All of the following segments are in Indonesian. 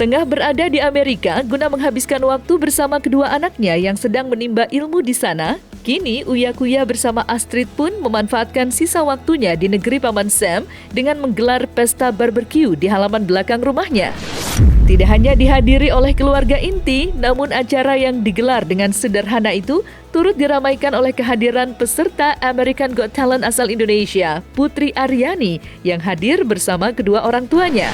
Tengah berada di Amerika guna menghabiskan waktu bersama kedua anaknya yang sedang menimba ilmu di sana, kini Uya Kuya bersama Astrid pun memanfaatkan sisa waktunya di negeri Paman Sam dengan menggelar pesta barbeque di halaman belakang rumahnya. Tidak hanya dihadiri oleh keluarga inti, namun acara yang digelar dengan sederhana itu turut diramaikan oleh kehadiran peserta American Got Talent asal Indonesia, Putri Aryani, yang hadir bersama kedua orang tuanya.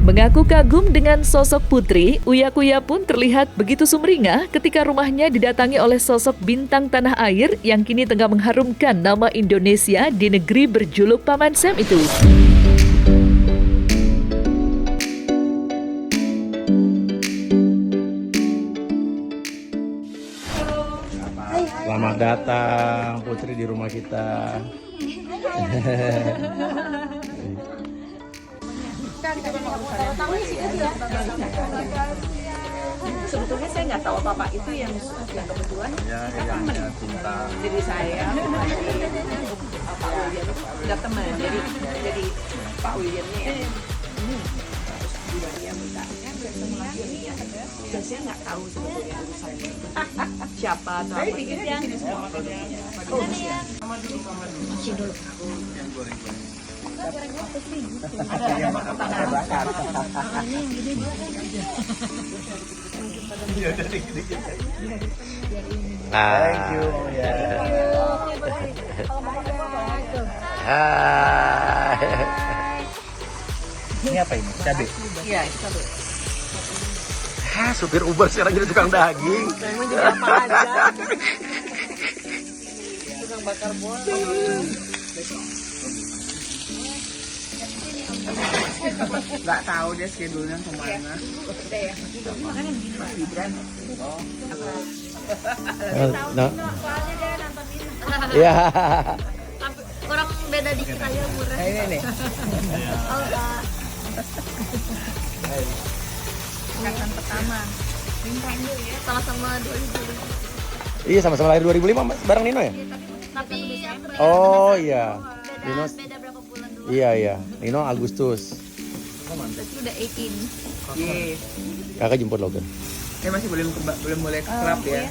Mengaku kagum dengan sosok Putri, Uya Kuya pun terlihat begitu sumringah ketika rumahnya didatangi oleh sosok bintang tanah air yang kini tengah mengharumkan nama Indonesia di negeri berjuluk Paman Sam itu. Selamat datang Putri di rumah kita. Sebetulnya saya nggak tahu apa-apa itu yang kebetulan yang cinta. jadi saya Pak William udah teman jadi Pak Williamnya ya terus juga dia minta saya nggak tahu sebetulnya urusan siapa atau apa yang Thank you ya. Ini apa ini? Cabe. Iya, cabai. Supir Uber sekarang jadi tukang daging. Memang jadi apa aja. Tukang bakar bola. Nggak tahu dia schedule-nya kemana. Nah. Iya. Orang beda dikit aja murah. Ini nih. Oh, Kak. Angkatan pertama. Sama-sama 2000. Iya sama-sama lahir 2005 bareng Nino ya? Tapi Oh iya. Nino. beda berapa bulan dulu. Iya. Nino Agustus. Berarti udah 18. Iya. Kakak jemput Logan. Saya masih belum boleh ke klub ya.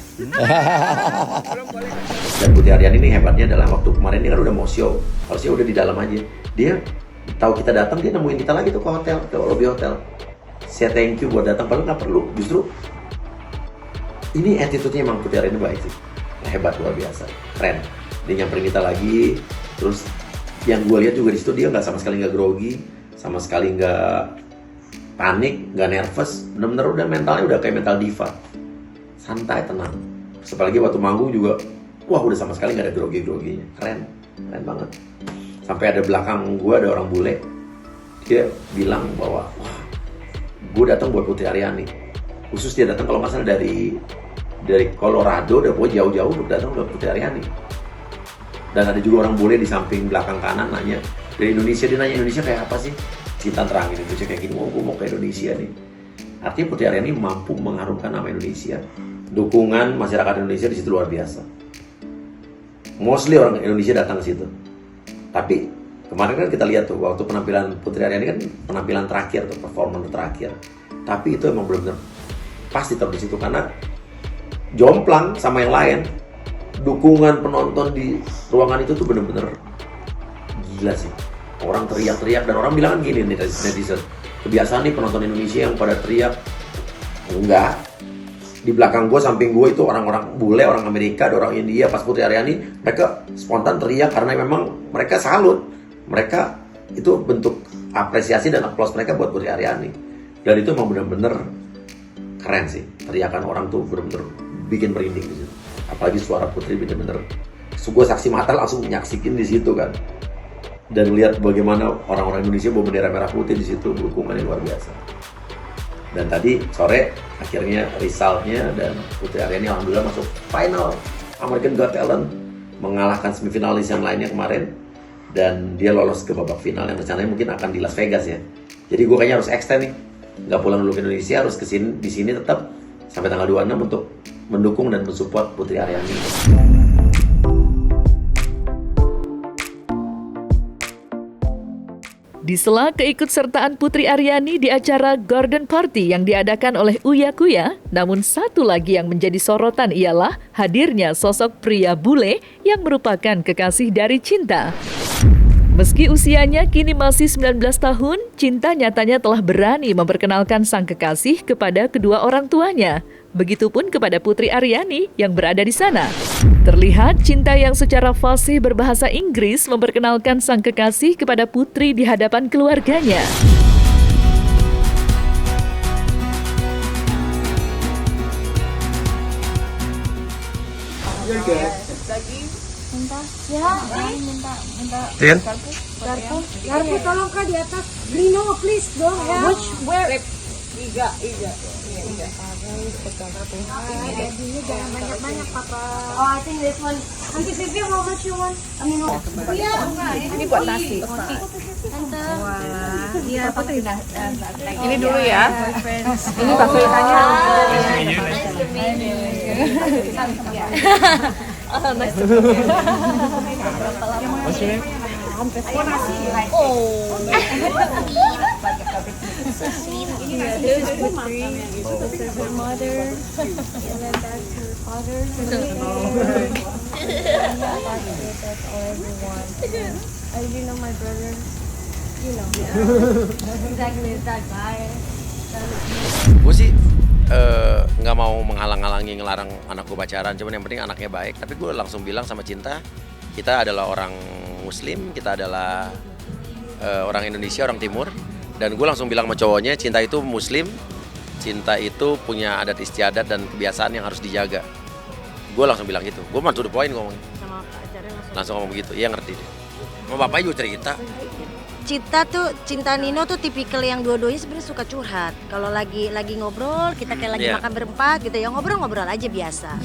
Dan Putri Aryani ini hebatnya adalah waktu kemarin dia kan udah mau show, harusnya udah di dalam aja. Dia tahu kita datang, dia nemuin kita lagi tuh ke hotel, ke lobby hotel. Saya thank you buat datang, padahal nggak perlu. Justru ini attitude-nya emang Putri Aryani baik sih, hebat luar biasa, keren. Dia nyamperin kita lagi, terus yang gue lihat juga di situ dia nggak sama sekali nggak grogi, sama sekali nggak panik, nggak nervous, bener-bener udah mentalnya udah kayak mental diva, santai, tenang. Apalagi waktu manggung juga, wah udah sama sekali nggak ada grogi-groginya, keren banget. Sampai ada belakang gue ada orang bule, dia bilang bahwa, wah, gue datang buat Putri Aryani, khusus dia datang kalau nggak salah dari Colorado, udah pokoknya jauh-jauh udah datang buat Putri Aryani. Dan ada juga orang bule di samping belakang kanan nanya, dari Indonesia, dia nanya Indonesia kayak apa sih? Cinta terangin Indonesia kayak gini, gue mau ke Indonesia nih. Artinya Putri Aryani mampu mengharumkan nama Indonesia. Dukungan masyarakat Indonesia di situ luar biasa. Mostly orang Indonesia datang ke situ. Tapi kemarin kan kita lihat tuh waktu penampilan Putri Aryani kan penampilan terakhir tuh, performance terakhir. Tapi itu emang benar-benar pasti taruh di situ karena jomplang sama yang lain. Dukungan penonton di ruangan itu tuh benar-benar gila sih. Orang teriak-teriak dan orang bilang kan gini nih netizen, kebiasaan nih penonton Indonesia yang pada teriak. Enggak, di belakang gue, samping gue itu orang-orang bule, orang Amerika, ada orang India. Pas Putri Aryani mereka spontan teriak karena memang mereka salut, mereka itu bentuk apresiasi dan aplaus mereka buat Putri Aryani. Dan itu emang bener-bener keren sih, teriakan orang tuh bener-bener bikin merinding di situ. Apalagi suara Putri bener-bener, gue saksi mata langsung nyaksikin di situ kan. Dan lihat bagaimana orang-orang Indonesia bawa bendera merah putih di situ, dukungannya luar biasa. Dan tadi sore akhirnya resultnya dan Putri Aryani alhamdulillah masuk final American Got Talent, mengalahkan semifinalis yang lainnya kemarin, dan dia lolos ke babak final yang rencananya mungkin akan di Las Vegas ya. Jadi gue kayaknya harus extend nih, nggak pulang dulu ke Indonesia, harus kesini di sini tetap sampai tanggal 26 untuk mendukung dan mensupport Putri Aryani. Di sela keikutsertaan Putri Aryani di acara Garden Party yang diadakan oleh Uya Kuya, namun satu lagi yang menjadi sorotan ialah hadirnya sosok pria bule yang merupakan kekasih dari Cinta. Meski usianya kini masih 19 tahun, Cinta nyatanya telah berani memperkenalkan sang kekasih kepada kedua orang tuanya. Begitupun kepada Putri Aryani yang berada di sana. Terlihat Cinta yang secara fasih berbahasa Inggris memperkenalkan sang kekasih kepada Putri di hadapan keluarganya. Tin? Garpu tolong Kak di atas. Lino please dong ya. Where? Iga. Ini jangan banyak-banyak Papa. Oh I think this one. Auntie Vivi how much you want? Ini buat nasi. Tante. Iya, Putri. Ini dulu ya. Ini paketannya. Gue sih nggak mau menghalang-halangi ngelarang anakku pacaran, cuman yang penting anaknya baik. Tapi gue langsung bilang sama Cinta, kita adalah orang Muslim, kita adalah orang Indonesia, orang Timur. Dan gue langsung bilang sama cowoknya, Cinta itu Muslim, Cinta itu punya adat istiadat dan kebiasaan yang harus dijaga. Gue langsung bilang gitu, gue mah to the point ngomongnya. Langsung ngomong begitu, iya ngerti dia. Sama bapaknya juga cerita. Cinta Nino tuh tipikal yang dua-duanya sebenarnya suka curhat. Kalau lagi ngobrol, kita kayak lagi makan berempat gitu ya, ngobrol-ngobrol aja biasa.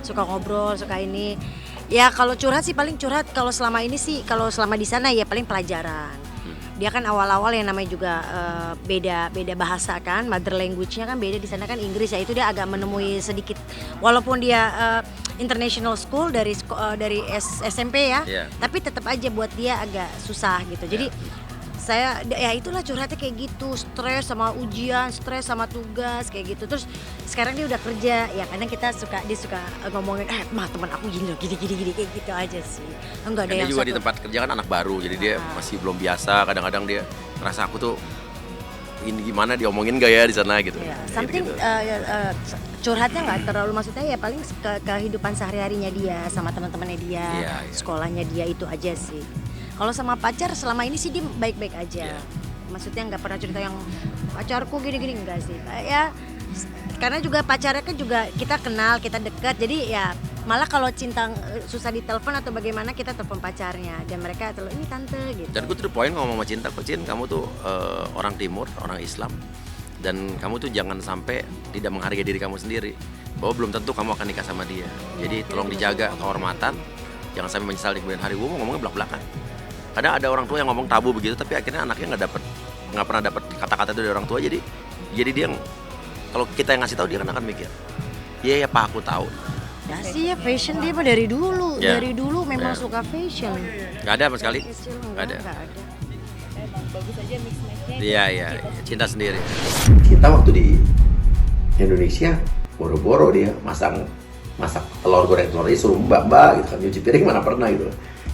Suka ngobrol, suka ini. Ya kalau curhat sih paling curhat kalau selama ini sih, kalau selama di sana ya paling pelajaran. Dia kan awal-awal yang namanya juga beda bahasa kan, mother language-nya kan beda, di sana kan Inggris ya, itu dia agak menemui sedikit, walaupun dia international school dari SMP ya, tapi tetap aja buat dia agak susah gitu. Jadi saya ya itulah curhatnya kayak gitu, stres sama ujian, stres sama tugas kayak gitu. Terus sekarang dia udah kerja, ya kadang dia suka ngomongin mah teman aku gini kayak gitu aja sih. Enggak ada Dia yang juga di tempat kerja kan anak baru, jadi dia masih belum biasa. Kadang-kadang dia ngerasa aku tuh ini gimana diomongin gak ya di sana gitu. Ya, something curhatnya nggak terlalu, maksudnya ya paling kehidupan sehari-harinya dia sama teman-temannya dia, sekolahnya dia, itu aja sih. Kalau sama pacar selama ini sih dia baik-baik aja. Maksudnya nggak pernah cerita yang pacarku gini-gini, enggak sih. Ya karena juga pacarnya kan juga kita kenal, kita dekat. Jadi ya malah kalau Cinta susah ditelepon atau bagaimana, kita telepon pacarnya dan mereka ini tante gitu. Dan gue to the point ngomong sama Cinta, kok Cin, kamu tuh orang Timur, orang Islam, dan kamu tuh jangan sampai tidak menghargai diri kamu sendiri, bahwa belum tentu kamu akan nikah sama dia. Jadi tolong dijaga kehormatan, jangan sampai menyesal di kemudian hari. Gue mau ngomongnya belak-belakan. Kadang ada orang tua yang ngomong tabu begitu, tapi akhirnya anaknya nggak pernah dapat kata-kata itu dari orang tua. Jadi dia kalau kita yang ngasih tahu, dia kan akan mikir, iya Pak, aku tahu. Ya sih ya, fashion dia mah dari dulu, dari dulu memang suka fashion. Nggak ada sama sekali, nggak ada. Bagus aja mix-matchnya. Iya, Cinta sendiri. Cinta waktu di Indonesia boro-boro dia masak telur goreng, telurnya suruh mbak gitu kan, nyuci piring mana pernah gitu.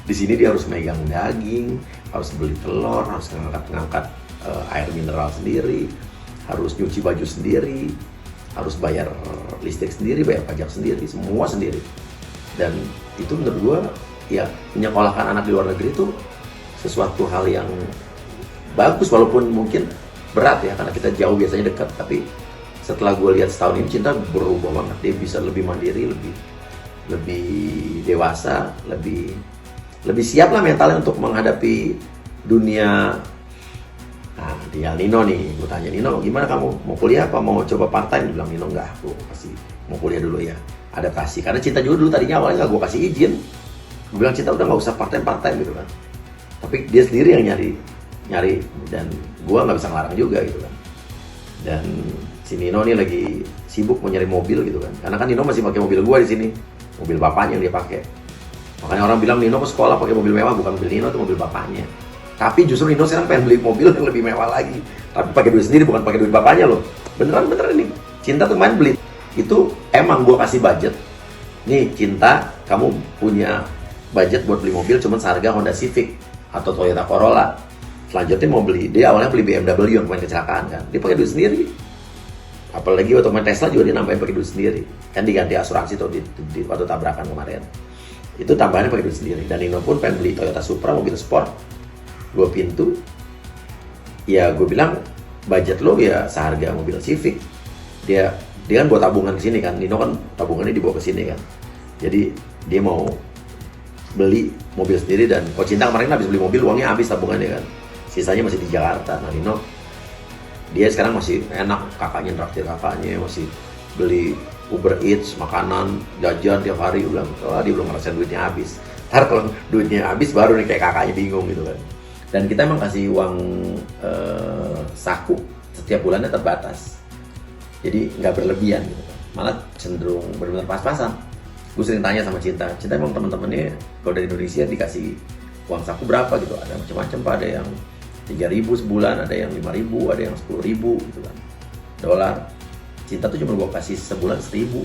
Di sini dia harus megang daging, harus beli telur, harus ngangkat air mineral sendiri, harus nyuci baju sendiri, harus bayar listrik sendiri, bayar pajak sendiri, semua sendiri. Dan itu menurut gue ya, menyekolahkan anak di luar negeri itu sesuatu hal yang bagus, walaupun mungkin berat ya, karena kita jauh biasanya dekat. Tapi setelah gue lihat setahun ini, Cinta berubah banget. Dia bisa lebih mandiri, lebih dewasa, lebih siap lah mentalnya untuk menghadapi dunia. Nah, tinggal Nino nih, gue tanya, Nino gimana kamu? Mau kuliah apa mau coba part-time? Dia bilang, Nino enggak, aku pasti mau kuliah dulu ya, adaptasi. Karena Cinta juga dulu tadinya awalnya nggak gue kasih izin. Gue bilang, Cinta udah nggak usah part-time gitu kan. Tapi dia sendiri yang nyari, dan gue nggak bisa ngelarang juga gitu kan. Dan si Nino nih lagi sibuk mau nyari mobil gitu kan. Karena kan Nino masih pakai mobil gue di sini, mobil bapaknya yang dia pakai. Makanya orang bilang Nino ke sekolah pakai mobil mewah, bukan mobil Nino, itu mobil bapaknya. Tapi justru Nino sekarang pengen beli mobil yang lebih mewah lagi. Tapi pakai duit sendiri, bukan pakai duit bapaknya loh. Beneran ini. Cinta tuh main beli. Itu emang gue kasih budget. Nih Cinta, kamu punya budget buat beli mobil cuman seharga Honda Civic atau Toyota Corolla. Selanjutnya mau beli, dia awalnya beli BMW yang kemarin kecelakaan kan. Dia pakai duit sendiri. Apalagi waktu main Tesla juga dia nambahin pakai duit sendiri. Kan diganti asuransi tuh di waktu tabrakan kemarin. Itu tambahannya pakai duit sendiri. Dan Nino pun pengen beli Toyota Supra, mobil sport 2 pintu. Ya gue bilang budget lo ya seharga mobil Civic. Dia kan buat tabungan ke sini kan. Nino kan tabungannya dibawa ke sini kan. Jadi dia mau beli mobil sendiri. Dan kalau Cinta kemarin habis beli mobil, uangnya habis tabungannya kan. Sisanya masih di Jakarta. Nah Nino, dia sekarang masih enak, kakaknya traktir kakaknya, masih beli Uber Eats, makanan, jajan tiap hari. Dia belum ngerasain duitnya habis. Ntar kalau duitnya habis baru nih kayak kakaknya bingung gitu kan. Dan kita emang kasih uang saku setiap bulannya terbatas. Jadi nggak berlebihan gitu kan. Malah cenderung benar-benar pas-pasan. Gue sering tanya sama Cinta emang teman-temannya kalau dari Indonesia dikasih uang saku berapa gitu. Ada macam-macam Pak, ada yang 3.000 sebulan, ada yang 5.000, ada yang 10.000 gitu kan. Dolar. Cinta tuh cuma gue kasih sebulan 1.000.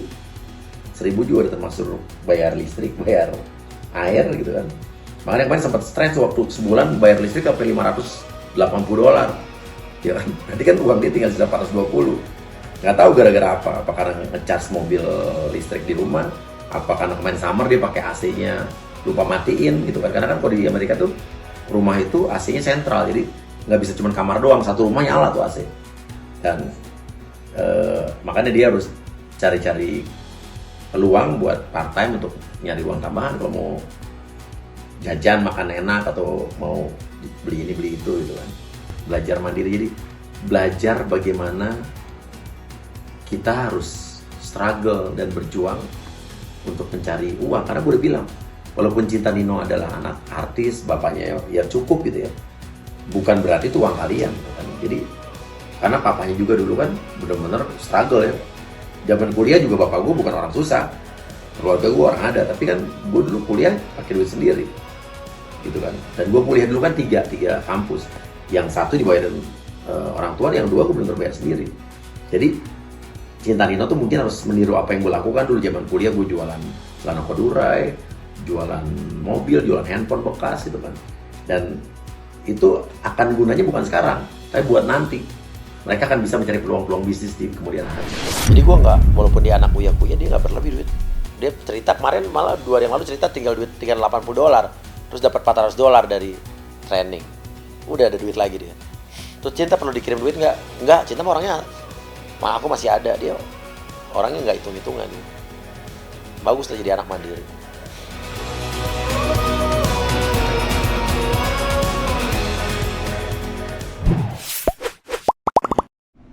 1.000 juga udah termasuk bayar listrik, bayar air gitu kan. Makanya kemarin sempat stres waktu sebulan bayar listrik sampai $580. Ya kan, nanti kan uang dia tinggal sisa 420. Nggak tahu gara-gara apa karena ngecas mobil listrik di rumah, apa karena kemarin summer dia pakai AC-nya lupa matiin gitu kan. Karena kan kalau di Amerika tuh rumah itu AC-nya sentral, jadi nggak bisa cuma kamar doang, satu rumah nyala tuh AC. Dan makanya dia harus cari-cari peluang buat part time untuk nyari uang tambahan kalau mau jajan, makan enak, atau mau beli ini beli itu gitu kan. Belajar mandiri, jadi belajar bagaimana kita harus struggle dan berjuang untuk mencari uang. Karena gue udah bilang, walaupun Cinta Nino adalah anak artis, bapaknya ya cukup gitu ya, bukan berarti itu uang kalian kan. Jadi karena papanya juga dulu kan benar-benar struggle ya. Zaman kuliah juga bapak gue bukan orang susah, keluarga gue orang ada, tapi kan gue dulu kuliah pakai duit sendiri gitu kan. Dan gue kuliah dulu kan tiga kampus, yang satu dibayar orang tua, yang dua gue benar-benar bayar sendiri. Jadi Cinta Nino tuh mungkin harus meniru apa yang gue lakukan dulu zaman kuliah. Gue jualan celana kodurai, jualan mobil, jualan handphone bekas gitu kan. Dan itu akan gunanya bukan sekarang, tapi buat nanti. Mereka akan bisa mencari peluang-peluang bisnis di kemudian hari. Jadi gue nggak, walaupun dia anak kuya-kuya, dia nggak berlebih duit. Dia cerita kemarin, malah 2 hari yang lalu cerita tinggal duit $380, terus dapat $400 dari training. Udah ada duit lagi dia. Terus Cinta perlu dikirim duit nggak? Nggak, Cinta mah orangnya, aku masih ada. Dia orangnya nggak hitung-hitungan. Bagus lah jadi anak mandiri.